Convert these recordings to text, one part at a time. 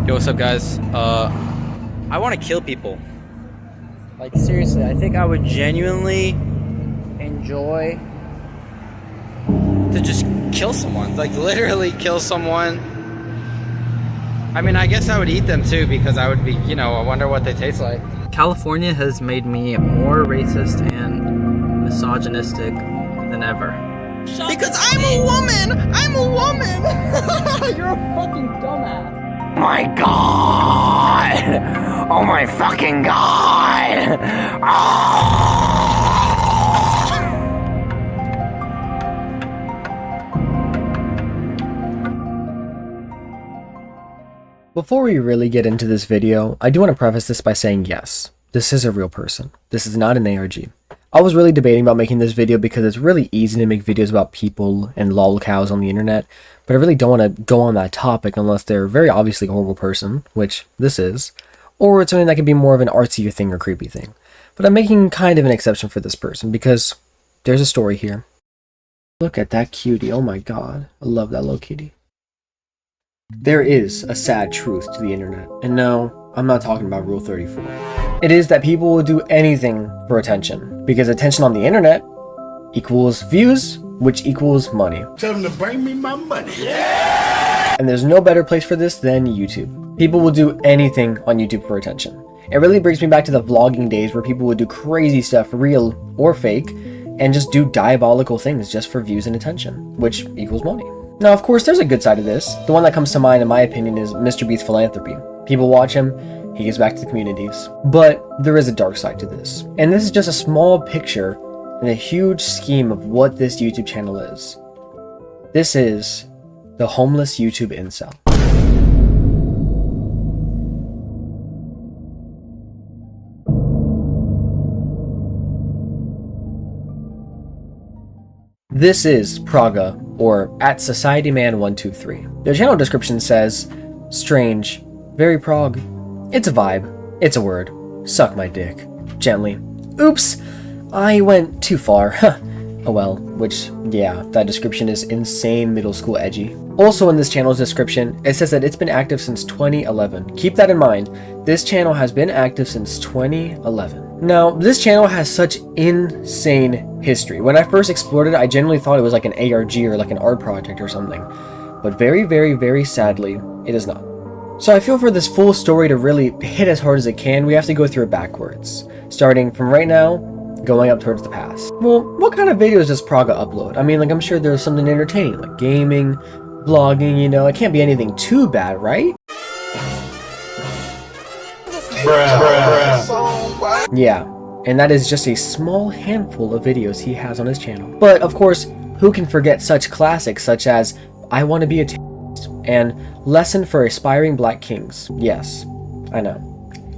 Yo, what's up, guys? I want to kill people. Like, seriously, I think I would genuinely enjoy to just kill someone. Like, literally kill someone. I mean, I guess I would eat them too, because I would be, I wonder what they taste like. California has made me more racist and misogynistic than ever. Because I'm a woman! I'm a woman! You're a fucking dumbass. My God! Oh my fucking God! Before we really get into this video, I do want to preface this by saying yes, this is a real person. This is not an ARG. I was really debating about making this video because it's really easy to make videos about people and lolcows on the internet, but I really don't want to go on that topic unless they're a very obviously horrible person, which this is, or it's something that could be more of an artsy thing or creepy thing. But I'm making kind of an exception for this person because there's a story here. Look at that cutie, oh my God, I love that little kitty. There is a sad truth to the internet, and no, I'm not talking about Rule 34. It is that people will do anything for attention, because attention on the internet equals views, which equals money. Tell them to bring me my money. Yeah! And there's no better place for this than YouTube. People will do anything on YouTube for attention. It really brings me back to the vlogging days where people would do crazy stuff, real or fake, and just do diabolical things just for views and attention, which equals money. Now, of course, there's a good side of this. The one that comes to mind, in my opinion, is Mr. Beast's philanthropy. People watch him, he gives back to the communities. But there is a dark side to this. And this is just a small picture in a huge scheme of what this YouTube channel is. This is the homeless YouTube incel. This is Progah, or @SocietyMan123. Their channel description says, strange, very prog. It's a vibe, it's a word, suck my dick, gently. Oops, I went too far, huh. Oh well, which, yeah, that description is insane middle school edgy. Also in this channel's description, it says that it's been active since 2011. Keep that in mind, this channel has been active since 2011. Now, this channel has such insane history. When I first explored it, I genuinely thought it was like an ARG or like an art project or something. But very, very, very sadly, it is not. So I feel for this full story to really hit as hard as it can, we have to go through it backwards. Starting from right now, going up towards the past. Well, what kind of videos does Progah upload? I mean, like, I'm sure there's something entertaining, like gaming, vlogging, it can't be anything too bad, right? Yeah, and that is just a small handful of videos he has on his channel. But, of course, who can forget such classics such as I Want to Be a Terrorist and Lesson for Aspiring Black Kings? Yes, I know.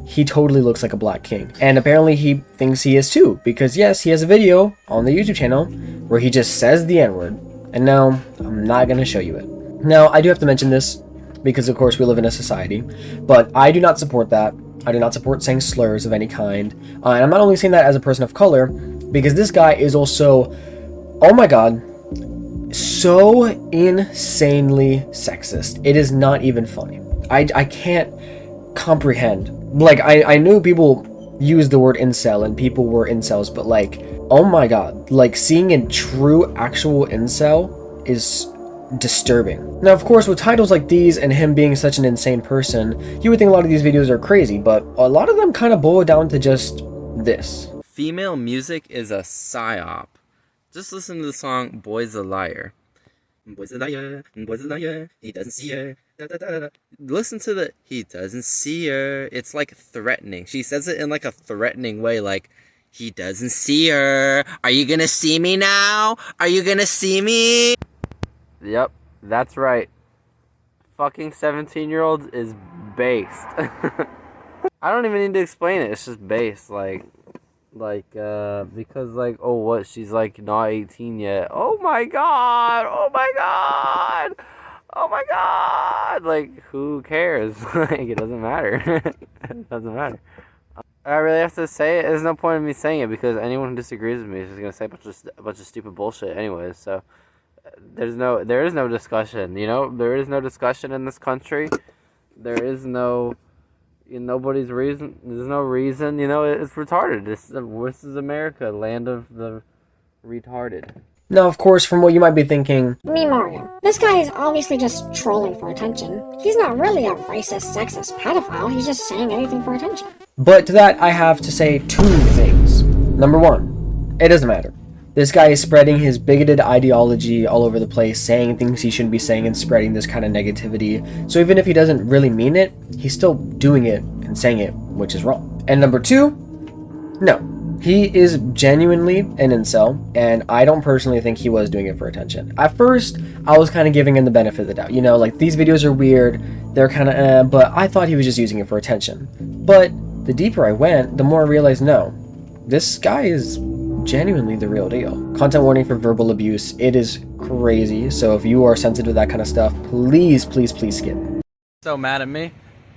He totally looks like a black king. And apparently he thinks he is too, because yes, he has a video on the YouTube channel where he just says the N-word. And no, I'm not going to show you it. Now, I do have to mention this, because of course we live in a society, but I do not support that. I do not support saying slurs of any kind. And I'm not only saying that as a person of color, because this guy is also, oh my God, so insanely sexist. It is not even funny. I can't comprehend. Like, I knew people used the word incel and people were incels, but like, oh my God, like seeing a true actual incel is disturbing. Now, of course, with titles like these and him being such an insane person, you would think a lot of these videos are crazy, but a lot of them kind of boil down to just this. Female music is a psyop. Just listen to the song Boy's a Liar. Boy's a liar, he doesn't see her. Da, da, da, da. Listen to the he doesn't see her. It's like threatening. She says it in like a threatening way, like he doesn't see her. Are you gonna see me now? Are you gonna see me? Yep, that's right. Fucking 17-year-olds is based. I don't even need to explain it. It's just based, because like, oh, what? She's like not 18 yet. Oh my God! Oh my God! Oh my God! Like, who cares? Like, it doesn't matter. It doesn't matter. I really have to say it. There's no point in me saying it because anyone who disagrees with me is just gonna say a bunch of stupid bullshit, anyways. So there is no discussion. There is no discussion in this country There is no, nobody's reason. There's no reason. It's retarded. This is America, land of the retarded. Now, of course, from what you might be thinking, Me, Mario. This guy is obviously just trolling for attention. He's not really a racist, sexist pedophile. He's just saying anything for attention. but to that I have to say two things. Number one, it doesn't matter. This guy is spreading his bigoted ideology all over the place, saying things he shouldn't be saying and spreading this kind of negativity. So even if he doesn't really mean it, he's still doing it and saying it, which is wrong. And number two, no. He is genuinely an incel, and I don't personally think he was doing it for attention. At first, I was kind of giving him the benefit of the doubt. Like, these videos are weird, they're kind of but I thought he was just using it for attention. But the deeper I went, the more I realized, no, this guy is genuinely the real deal. Content warning for verbal abuse. It is crazy, so if you are sensitive to that kind of stuff, please, please, please skip. So mad at me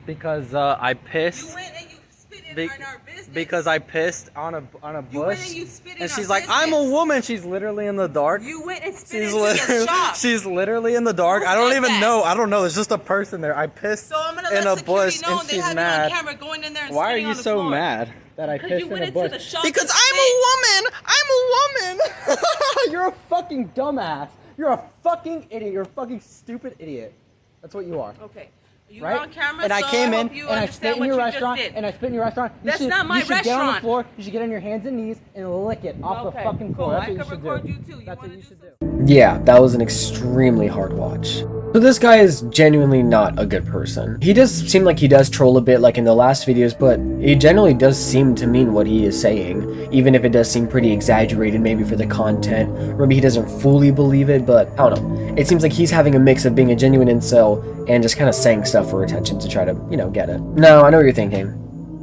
because I pissed. You went and you spit in our business. Because I pissed on a bush. You went and you spit in and our she's like, business. "I'm a woman." She's literally in the dark. You went and spit into the shop. She's literally in the dark. Who I don't did even that? know. I don't know. There's just a person there. I pissed So I'm gonna in let a bush, security know and they she's have you mad. on camera going in there and Why are spitting you on the so floor. mad that I Because pissed you in went a into bush? the shop Because to I'm spit. a woman. I'm a woman. You're a fucking dumbass. You're a fucking idiot. You're a fucking stupid idiot. That's what you are. Okay. You Right? were on camera, and I so came I in hope you and I understand spit in what your you restaurant. just did. And I spit in your restaurant. That's not my You should get on the restaurant. floor. You should get on your hands and knees and lick it off the Okay, fucking cool. floor. That's I what you can should record do. you too. You That's wanna what you do should do. Yeah, that was an extremely hard watch. So this guy is genuinely not a good person. He does seem like he does troll a bit like in the last videos, but he generally does seem to mean what he is saying, even if it does seem pretty exaggerated maybe for the content, or maybe he doesn't fully believe it, but I don't know. It seems like he's having a mix of being a genuine incel and just kind of saying stuff for attention to try to, get it. Now, I know what you're thinking.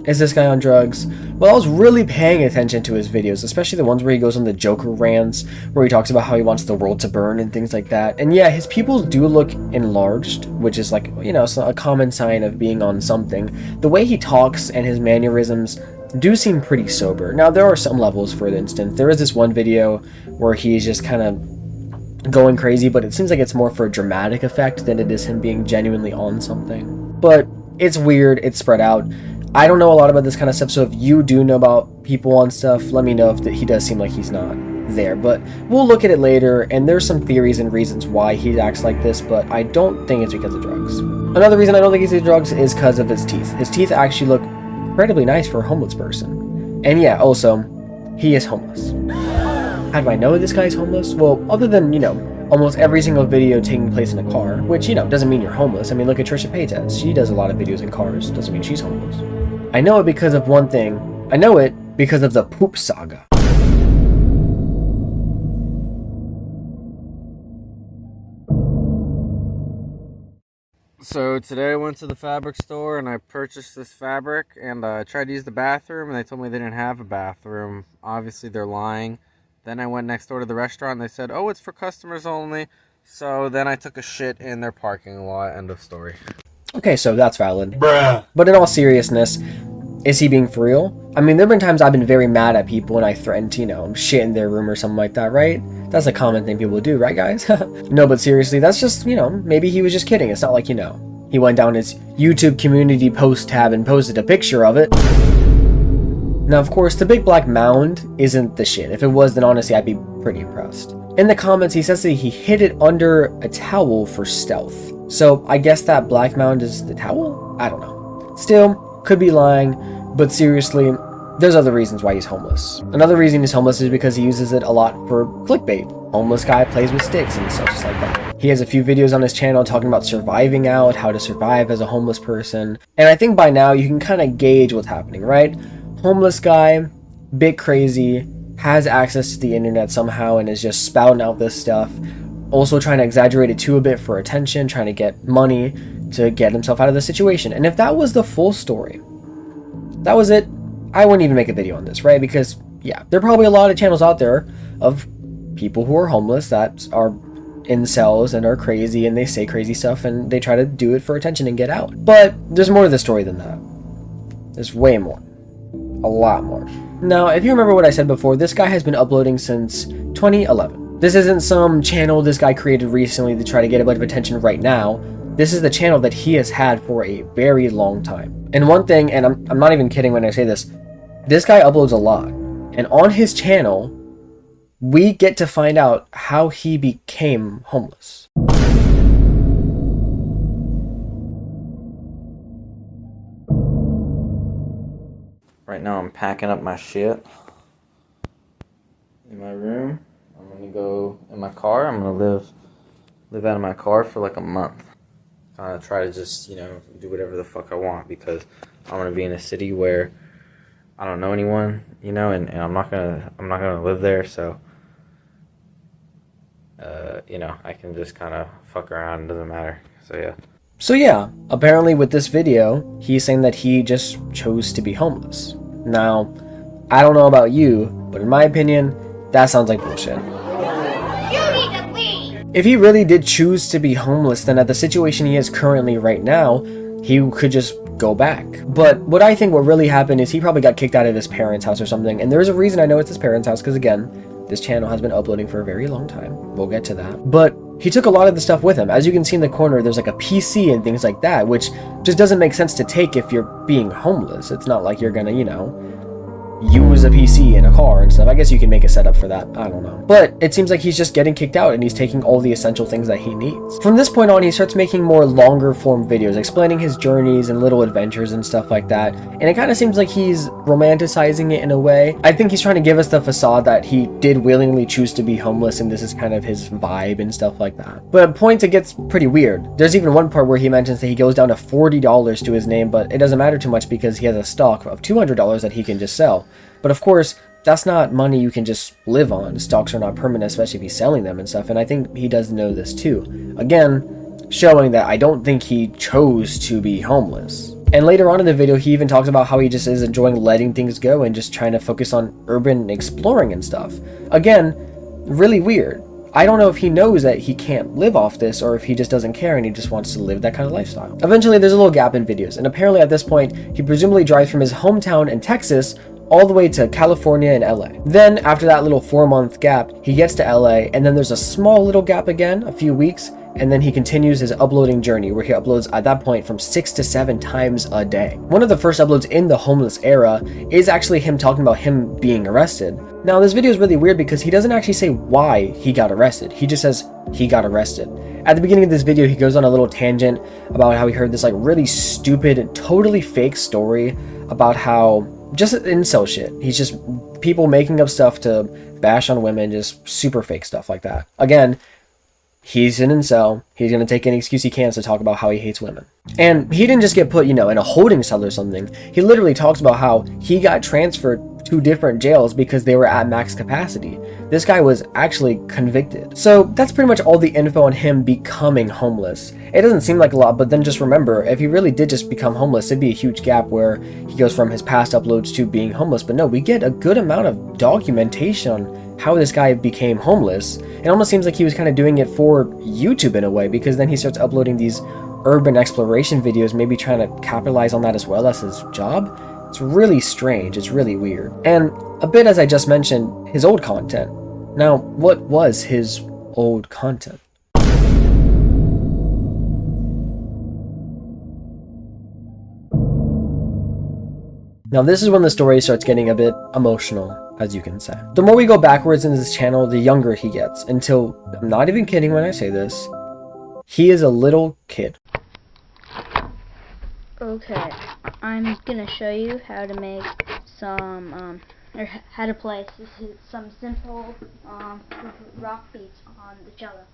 Is this guy on drugs? Well, I was really paying attention to his videos, especially the ones where he goes on the Joker rants, where he talks about how he wants the world to burn and things like that. And yeah, his pupils do look enlarged, which is like, a common sign of being on something. The way he talks and his mannerisms do seem pretty sober. Now, there are some levels, for instance. There is this one video where he's just kind of going crazy, but it seems like it's more for a dramatic effect than it is him being genuinely on something. But it's weird, it's spread out. I don't know a lot about this kind of stuff, so if you do know about people on stuff, let me know if he does seem like he's not there. But we'll look at it later, and there's some theories and reasons why he acts like this, but I don't think it's because of drugs. Another reason I don't think he's using drugs is because of his teeth. His teeth actually look incredibly nice for a homeless person. And yeah, also, he is homeless. How do I know this guy's homeless? Well, other than, almost every single video taking place in a car, which, doesn't mean you're homeless. I mean, look at Trisha Paytas. She does a lot of videos in cars. Doesn't mean she's homeless. I know it because of one thing. I know it because of the poop saga. So today I went to the fabric store and I purchased this fabric and I tried to use the bathroom and they told me they didn't have a bathroom. Obviously they're lying. Then I went next door to the restaurant and they said, oh, it's for customers only. So then I took a shit in their parking lot. End of story. Okay, so that's valid. Bruh. But in all seriousness, is he being for real? I mean, there have been times I've been very mad at people and I threatened to, shit in their room or something like that, right? That's a common thing people do, right, guys? No, but seriously, that's just, maybe he was just kidding. It's not like, he went down his YouTube community post tab and posted a picture of it. Now, of course, the big black mound isn't the shit. If it was, then honestly, I'd be pretty impressed. In the comments, he says that he hid it under a towel for stealth. So, I guess that black mound is the towel? I don't know. Still, could be lying, but seriously, there's other reasons why he's homeless. Another reason he's homeless is because he uses it a lot for clickbait. Homeless guy plays with sticks and such like that. He has a few videos on his channel talking about surviving out, how to survive as a homeless person. And I think by now you can kind of gauge what's happening, right? Homeless guy, bit crazy, has access to the internet somehow and is just spouting out this stuff. Also trying to exaggerate it too a bit for attention, trying to get money to get himself out of the situation. And if that was the full story, that was it, I wouldn't even make a video on this, right? Because, yeah, there are probably a lot of channels out there of people who are homeless that are incels and are crazy and they say crazy stuff and they try to do it for attention and get out. But there's more to the story than that. There's way more. A lot more. Now, if you remember what I said before, this guy has been uploading since 2011. This isn't some channel this guy created recently to try to get a bunch of attention right now. this is the channel that he has had for a very long time. And one thing, and I'm not even kidding when I say this guy uploads a lot. And on his channel, we get to find out how he became homeless. Right now I'm packing up my shit in my room. I'm gonna go in my car. I'm gonna live out of my car for like a month. Try to just, do whatever the fuck I want, because I'm gonna be in a city where I don't know anyone, and I'm not gonna live there, so I can just kind of fuck around. It doesn't matter. So yeah, apparently with this video, he's saying that he just chose to be homeless. Now, I don't know about you, but in my opinion, that sounds like bullshit. If he really did choose to be homeless, then at the situation he is currently right now, he could just go back. But what I think what really happened is he probably got kicked out of his parents' house or something. And there's a reason I know it's his parents' house, because again, this channel has been uploading for a very long time. We'll get to that. But he took a lot of the stuff with him. As you can see in the corner, there's like a PC and things like that, which just doesn't make sense to take if you're being homeless. It's not like you're gonna, use a PC in a car and stuff. I guess you can make a setup for that. I don't know. But it seems like he's just getting kicked out and he's taking all the essential things that he needs. From this point on, he starts making more longer form videos, explaining his journeys and little adventures and stuff like that. And it kind of seems like he's romanticizing it in a way. I think he's trying to give us the facade that he did willingly choose to be homeless and this is kind of his vibe and stuff like that. But at points it gets pretty weird. There's even one part where he mentions that he goes down to $40 to his name, but it doesn't matter too much because he has a stock of $200 that he can just sell. But of course, that's not money you can just live on. Stocks are not permanent, especially if he's selling them and stuff. And I think he does know this too. Again, showing that I don't think he chose to be homeless. And later on in the video, he even talks about how he just is enjoying letting things go and just trying to focus on urban exploring and stuff. Again, really weird. I don't know if he knows that he can't live off this or if he just doesn't care and he just wants to live that kind of lifestyle. Eventually, there's a little gap in videos, and apparently at this point, he presumably drives from his hometown in Texas all the way to California and LA. Then, after that little 4-month gap, he gets to LA, and then there's a small little gap again, a few weeks, and then he continues his uploading journey, where he uploads at that point from 6 to 7 times a day. One of the first uploads in the homeless era is actually him talking about him being arrested. Now, this video is really weird because he doesn't actually say why he got arrested. He just says he got arrested. At the beginning of this video, he goes on a little tangent about how he heard this like really stupid, totally fake story about how just incel shit. He's just people making up stuff to bash on women, just super fake stuff like that. Again, he's an incel. He's going to take any excuse he can to talk about how he hates women. And he didn't just get put, in a holding cell or something. He literally talks about how he got transferred to different jails because they were at max capacity. This guy was actually convicted. So that's pretty much all the info on him becoming homeless. It doesn't seem like a lot, but then just remember, if he really did just become homeless, it'd be a huge gap where he goes from his past uploads to being homeless. But no, we get a good amount of documentation on how this guy became homeless. It almost seems like he was kind of doing it for YouTube in a way, because then he starts uploading these urban exploration videos, maybe trying to capitalize on that as well as his job. It's really strange, it's really weird. And a bit, as I just mentioned, his old content. Now, what was his old content? Now, this is when the story starts getting a bit emotional, as you can say. The more we go backwards in this channel, the younger he gets, until, I'm not even kidding when I say this, he is a little kid. Okay, I'm gonna show you how to make some, or how to play some simple, rock beats on the cello.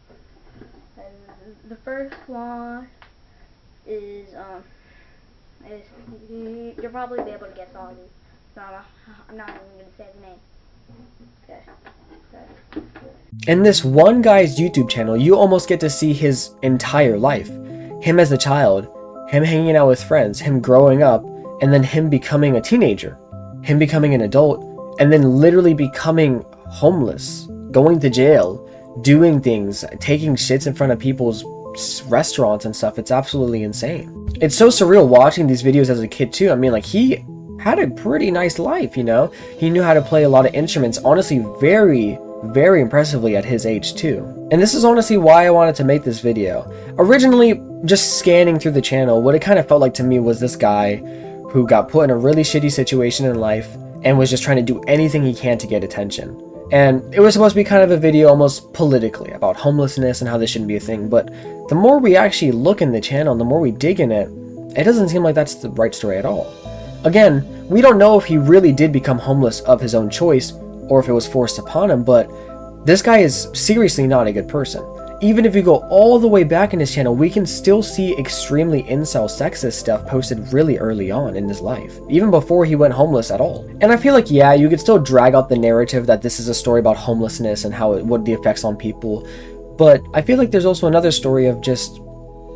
And the first one is, you'll probably be able to guess all of these. So I'm not even gonna say the name. Okay. In this one guy's YouTube channel, you almost get to see his entire life. Him as a child, him hanging out with friends, him growing up, and then him becoming a teenager, him becoming an adult, and then literally becoming homeless, going to jail, doing things, taking shits in front of people's restaurants and stuff. It's absolutely insane. It's so surreal watching these videos as a kid too. I mean, like, he had a pretty nice life, He knew how to play a lot of instruments, honestly very, very impressively at his age too. And this is honestly why I wanted to make this video. Originally, just scanning through the channel, what it kind of felt like to me was this guy who got put in a really shitty situation in life and was just trying to do anything he can to get attention. And it was supposed to be kind of a video almost politically about homelessness and how this shouldn't be a thing, but the more we actually look in the channel and the more we dig in it, it doesn't seem like that's the right story at all. Again, we don't know if he really did become homeless of his own choice or if it was forced upon him, but this guy is seriously not a good person. Even if you go all the way back in his channel, we can still see extremely incel sexist stuff posted really early on in his life, even before he went homeless at all. And I feel like, yeah, you could still drag out the narrative that this is a story about homelessness and what the effects on people, but I feel like there's also another story of just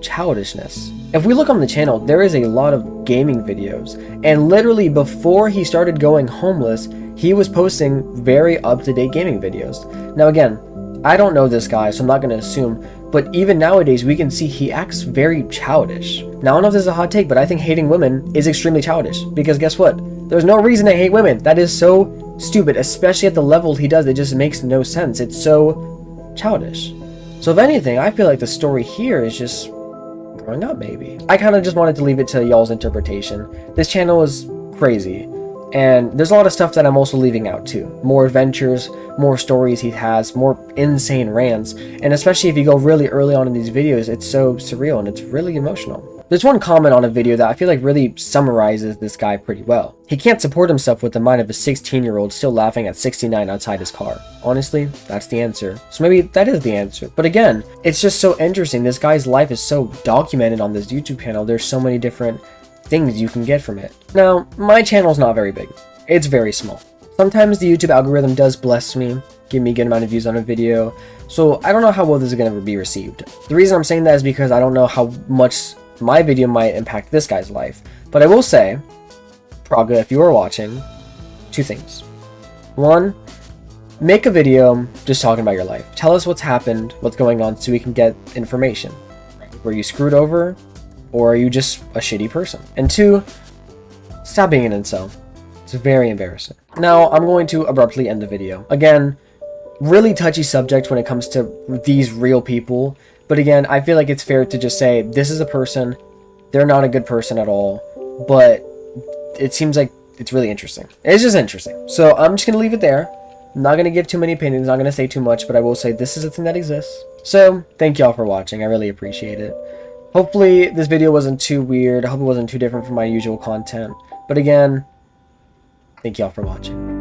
childishness. If we look on the channel, there is a lot of gaming videos, and literally before he started going homeless, he was posting very up-to-date gaming videos. Now again, I don't know this guy, so I'm not going to assume, but even nowadays we can see he acts very childish. Now I don't know if this is a hot take, but I think hating women is extremely childish, because guess what? There's no reason to hate women. That is so stupid, especially at the level he does. It just makes no sense. It's so childish. So if anything, I feel like the story here is just growing up, maybe. I kind of just wanted to leave it to y'all's interpretation. This channel is crazy, and there's a lot of stuff that I'm also leaving out too. More adventures, more stories he has, more insane rants, and especially if you go really early on in these videos, it's so surreal and it's really emotional. There's one comment on a video that I feel like really summarizes this guy pretty well. He can't support himself with the mind of a 16-year-old still laughing at 69 outside his car. Honestly, that's the answer. So maybe that is the answer. But again, it's just so interesting. This guy's life is so documented on this YouTube channel. There's so many different things you can get from it. Now, my channel's not very big. It's very small. Sometimes the YouTube algorithm does bless me, give me a good amount of views on a video, so I don't know how well this is going to be received. The reason I'm saying that is because I don't know how much my video might impact this guy's life. But I will say, Progah, if you are watching, two things. One, make a video just talking about your life. Tell us what's happened, what's going on, so we can get information. Were you screwed over? Or are you just a shitty person? And two, stop being an incel. It's very embarrassing. Now, I'm going to abruptly end the video. Again, really touchy subject when it comes to these real people. But again, I feel like it's fair to just say, this is a person, they're not a good person at all, but it seems like it's really interesting. It's just interesting. So I'm just going to leave it there. I'm not going to give too many opinions, not going to say too much, but I will say this is a thing that exists. So, thank y'all for watching, I really appreciate it. Hopefully this video wasn't too weird, I hope it wasn't too different from my usual content. But again, thank y'all for watching.